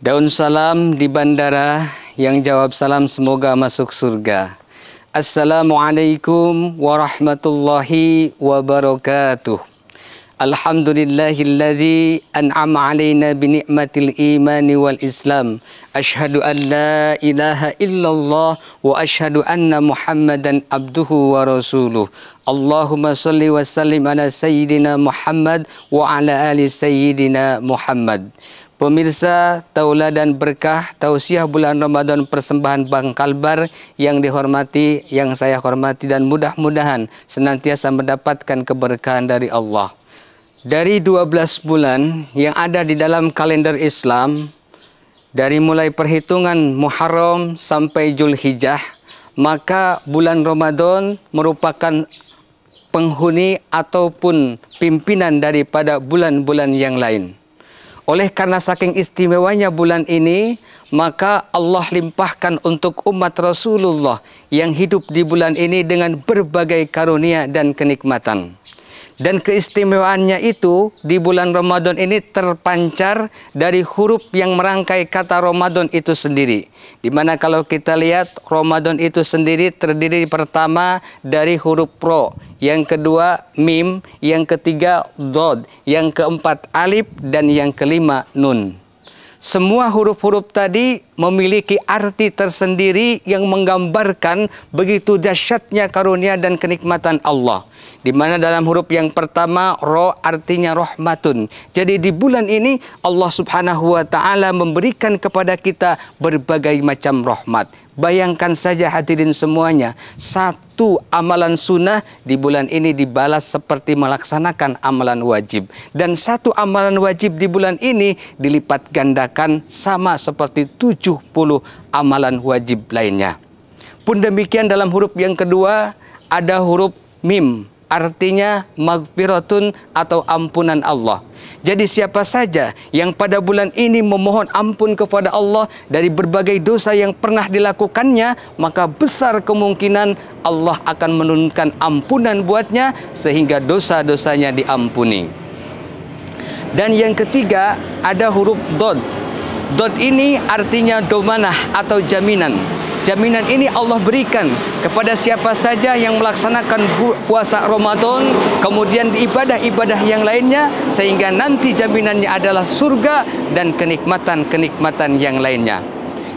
Daun salam di bandara, yang jawab salam semoga masuk surga. Assalamualaikum warahmatullahi wabarakatuh. Alhamdulillahilladzi an'ama alaina bi ni'matil imani wal islam. Asyhadu an la ilaha illallah wa asyhadu anna Muhammadan abduhu wa rasuluh. Allahumma salli wa sallim ala sayyidina Muhammad wa ala ali sayyidina Muhammad. Pemirsa Tauladan Berkah Tausiah Bulan Ramadan Persembahan Bang Kalbar yang dihormati, yang saya hormati, dan mudah-mudahan senantiasa mendapatkan keberkahan dari Allah. Dari 12 bulan yang ada di dalam kalender Islam, dari mulai perhitungan Muharram sampai Zulhijjah, maka bulan Ramadan merupakan penghuni ataupun pimpinan daripada bulan-bulan yang lain. Oleh karena saking istimewanya bulan ini, maka Allah limpahkan untuk umat Rasulullah yang hidup di bulan ini dengan berbagai karunia dan kenikmatan. Dan keistimewaannya itu di bulan Ramadan ini terpancar dari huruf yang merangkai kata Ramadan itu sendiri. Dimana kalau kita lihat Ramadan itu sendiri terdiri pertama dari huruf Ro, yang kedua Mim, yang ketiga Dod, yang keempat Alif, dan yang kelima Nun. Semua huruf-huruf tadi memiliki arti tersendiri yang menggambarkan begitu dahsyatnya karunia dan kenikmatan Allah. Di mana dalam huruf yang pertama Ro artinya rahmatun. Jadi di bulan ini Allah Subhanahu wa taala memberikan kepada kita berbagai macam rahmat. Bayangkan saja hadirin semuanya, satu amalan sunnah di bulan ini dibalas seperti melaksanakan amalan wajib. Dan satu amalan wajib di bulan ini dilipat gandakan sama seperti 70 amalan wajib lainnya. Pun demikian dalam huruf yang kedua ada huruf Mim, artinya maghfiratun atau ampunan Allah. Jadi siapa saja yang pada bulan ini memohon ampun kepada Allah dari berbagai dosa yang pernah dilakukannya, maka besar kemungkinan Allah akan menurunkan ampunan buatnya sehingga dosa-dosanya diampuni. Dan yang ketiga ada huruf Dod. Dod ini artinya domanah atau jaminan. Jaminan ini Allah berikan kepada siapa saja yang melaksanakan puasa Ramadan, kemudian ibadah-ibadah yang lainnya, sehingga nanti jaminannya adalah surga dan kenikmatan-kenikmatan yang lainnya.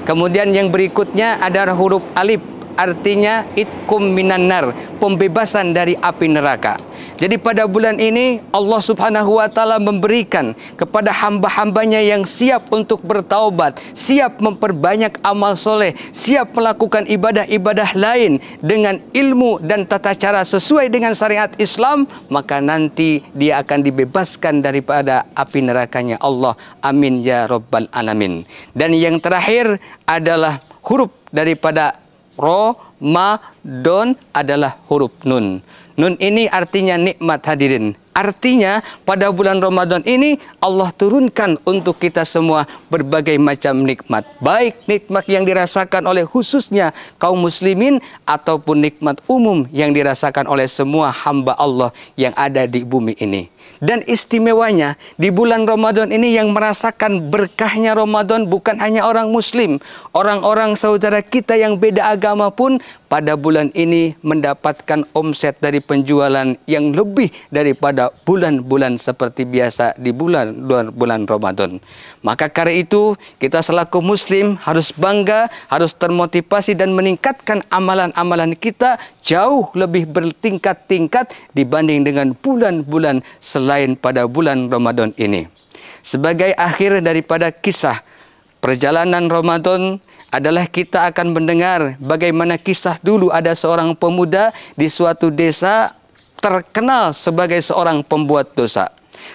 Kemudian yang berikutnya adalah huruf Alif, artinya itkum minan nar, pembebasan dari api neraka. Jadi pada bulan ini Allah Subhanahu wa taala memberikan kepada hamba-hambanya yang siap untuk bertaubat, siap memperbanyak amal soleh, siap melakukan ibadah-ibadah lain dengan ilmu dan tata cara sesuai dengan syariat Islam, maka nanti dia akan dibebaskan daripada api nerakanya Allah. Amin ya rabbal alamin. Dan yang terakhir adalah huruf daripada Ro, Ma, Don adalah huruf Nun. Nun ini artinya nikmat hadirin. Artinya pada bulan Ramadan ini Allah turunkan untuk kita semua berbagai macam nikmat. Baik nikmat yang dirasakan oleh khususnya kaum muslimin ataupun nikmat umum yang dirasakan oleh semua hamba Allah yang ada di bumi ini. Dan istimewanya di bulan Ramadan ini yang merasakan berkahnya Ramadan bukan hanya orang muslim. Orang-orang saudara kita yang beda agama pun pada bulan ini mendapatkan omset dari penjualan yang lebih daripada bulan-bulan seperti biasa di bulan Ramadan. Maka karena itu kita selaku muslim harus bangga, harus termotivasi dan meningkatkan amalan-amalan kita jauh lebih bertingkat-tingkat dibanding dengan bulan-bulan selain pada bulan Ramadan ini. Sebagai akhir daripada kisah perjalanan Ramadan adalah kita akan mendengar bagaimana kisah dulu ada seorang pemuda di suatu desa terkenal sebagai seorang pembuat dosa.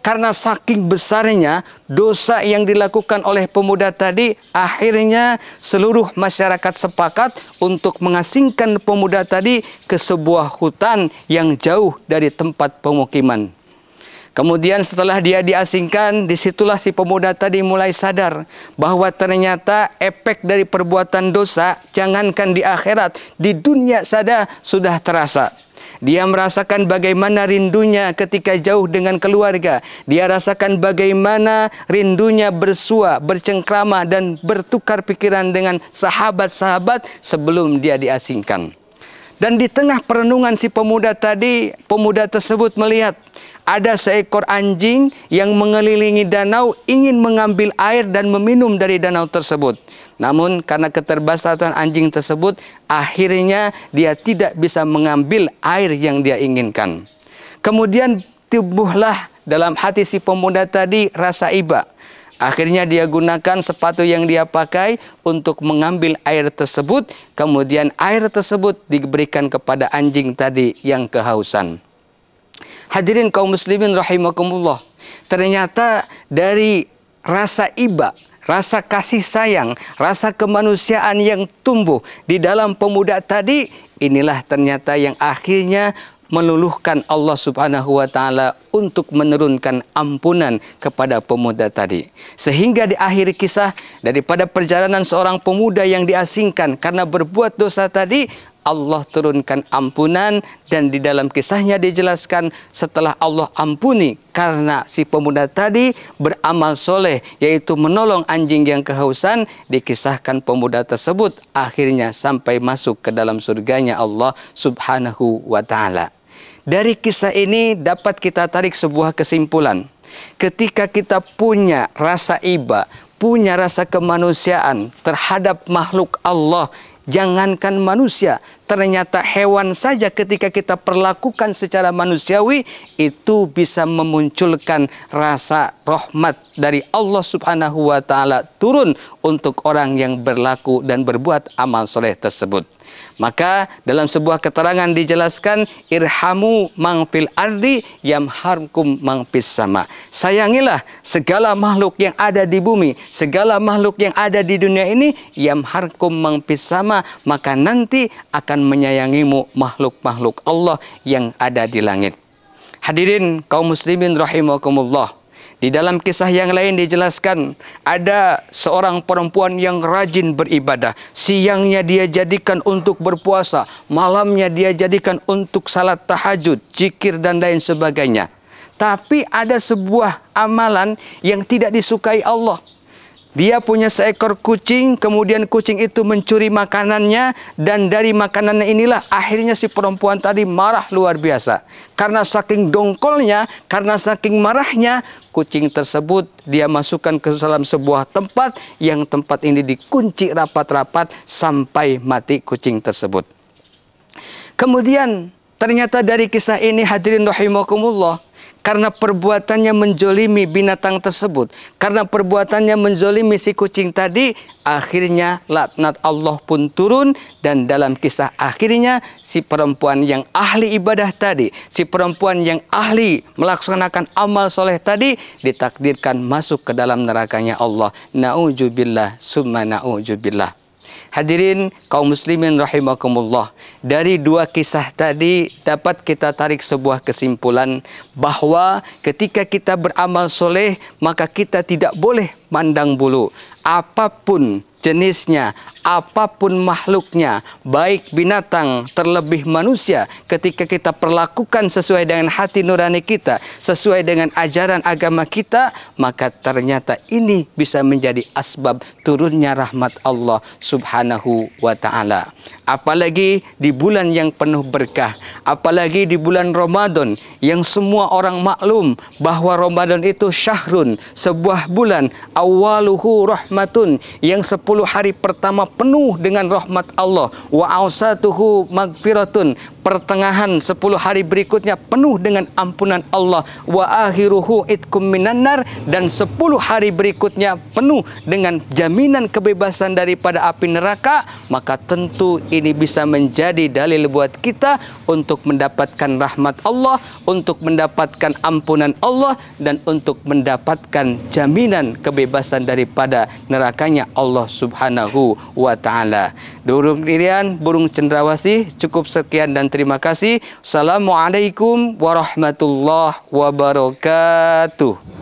Karena saking besarnya dosa yang dilakukan oleh pemuda tadi, akhirnya seluruh masyarakat sepakat untuk mengasingkan pemuda tadi ke sebuah hutan yang jauh dari tempat pemukiman. Kemudian setelah dia diasingkan, disitulah si pemuda tadi mulai sadar bahwa ternyata efek dari perbuatan dosa, jangankan di akhirat, di dunia saja sudah terasa. Dia merasakan bagaimana rindunya ketika jauh dengan keluarga. Dia rasakan bagaimana rindunya bersua, bercengkrama dan bertukar pikiran dengan sahabat-sahabat sebelum dia diasingkan. Dan di tengah perenungan si pemuda tadi, pemuda tersebut melihat ada seekor anjing yang mengelilingi danau, ingin mengambil air dan meminum dari danau tersebut. Namun karena keterbatasan anjing tersebut, akhirnya dia tidak bisa mengambil air yang dia inginkan. Kemudian timbullah dalam hati si pemuda tadi rasa iba. Akhirnya dia gunakan sepatu yang dia pakai untuk mengambil air tersebut. Kemudian air tersebut diberikan kepada anjing tadi yang kehausan. Hadirin kaum muslimin rahimakumullah. Ternyata dari rasa iba, rasa kasih sayang, rasa kemanusiaan yang tumbuh di dalam pemuda tadi, inilah ternyata yang akhirnya meluluhkan Allah Subhanahu wa Ta'ala untuk menurunkan ampunan kepada pemuda tadi. Sehingga di akhir kisah daripada perjalanan seorang pemuda yang diasingkan karena berbuat dosa tadi, Allah turunkan ampunan, dan di dalam kisahnya dijelaskan setelah Allah ampuni karena si pemuda tadi beramal soleh, yaitu menolong anjing yang kehausan, dikisahkan pemuda tersebut akhirnya sampai masuk ke dalam surganya Allah Subhanahu wa Ta'ala. Dari kisah ini dapat kita tarik sebuah kesimpulan. Ketika kita punya rasa iba, punya rasa kemanusiaan terhadap makhluk Allah, jangankan manusia, ternyata hewan saja ketika kita perlakukan secara manusiawi, itu bisa memunculkan rasa rahmat dari Allah Subhanahu wa Ta'ala turun untuk orang yang berlaku dan berbuat amal soleh tersebut. Maka dalam sebuah keterangan dijelaskan, irhamu mang fil ardi yamharkum mang fis sama. Sayangilah segala makhluk yang ada di bumi, segala makhluk yang ada di dunia ini, yamharkum mang fis sama, maka nanti akan menyayangimu makhluk-makhluk Allah yang ada di langit. Hadirin kaum muslimin rahimakumullah. Di dalam kisah yang lain dijelaskan ada seorang perempuan yang rajin beribadah. Siangnya dia jadikan untuk berpuasa, malamnya dia jadikan untuk salat tahajud, zikir dan lain sebagainya. Tapi ada sebuah amalan yang tidak disukai Allah. Dia punya seekor kucing, kemudian kucing itu mencuri makanannya, dan dari makanannya inilah akhirnya si perempuan tadi marah luar biasa. Karena saking dongkolnya, karena saking marahnya, kucing tersebut dia masukkan ke dalam sebuah tempat, yang tempat ini dikunci rapat-rapat sampai mati kucing tersebut. Kemudian ternyata dari kisah ini hadirin rahimakumullah, karena perbuatannya menjolimi binatang tersebut, karena perbuatannya menjolimi si kucing tadi, akhirnya laknat Allah pun turun. Dan dalam kisah akhirnya si perempuan yang ahli ibadah tadi, si perempuan yang ahli melaksanakan amal soleh tadi, ditakdirkan masuk ke dalam nerakanya Allah. Na'udzubillah summa na'udzubillah. Hadirin kaum muslimin rahimakumullah. Dari dua kisah tadi dapat kita tarik sebuah kesimpulan bahwa ketika kita beramal soleh, maka kita tidak boleh mandang bulu. Apapun jenisnya, apapun makhluknya, baik binatang terlebih manusia, ketika kita perlakukan sesuai dengan hati nurani kita, sesuai dengan ajaran agama kita, maka ternyata ini bisa menjadi asbab turunnya rahmat Allah Subhanahu wa Ta'ala. Apalagi di bulan yang penuh berkah, apalagi di bulan Ramadan yang semua orang maklum bahwa Ramadan itu syahrun, sebuah bulan, awaluhu rahmatun, yang 10 hari pertama penuh dengan rahmat Allah, wa awsatuhu magfiratun, pertengahan 10 hari berikutnya penuh dengan ampunan Allah, wa akhiruhu itkum minannar, dan 10 hari berikutnya penuh dengan jaminan kebebasan daripada api neraka. Maka tentu ini bisa menjadi dalil buat kita untuk mendapatkan rahmat Allah, untuk mendapatkan ampunan Allah, dan untuk mendapatkan jaminan kebebasan daripada nerakanya Allah Subhanahu wa Ta'ala. Burung dirian, burung cendrawasih, cukup sekian dan terima kasih. Assalamualaikum warahmatullahi wabarakatuh.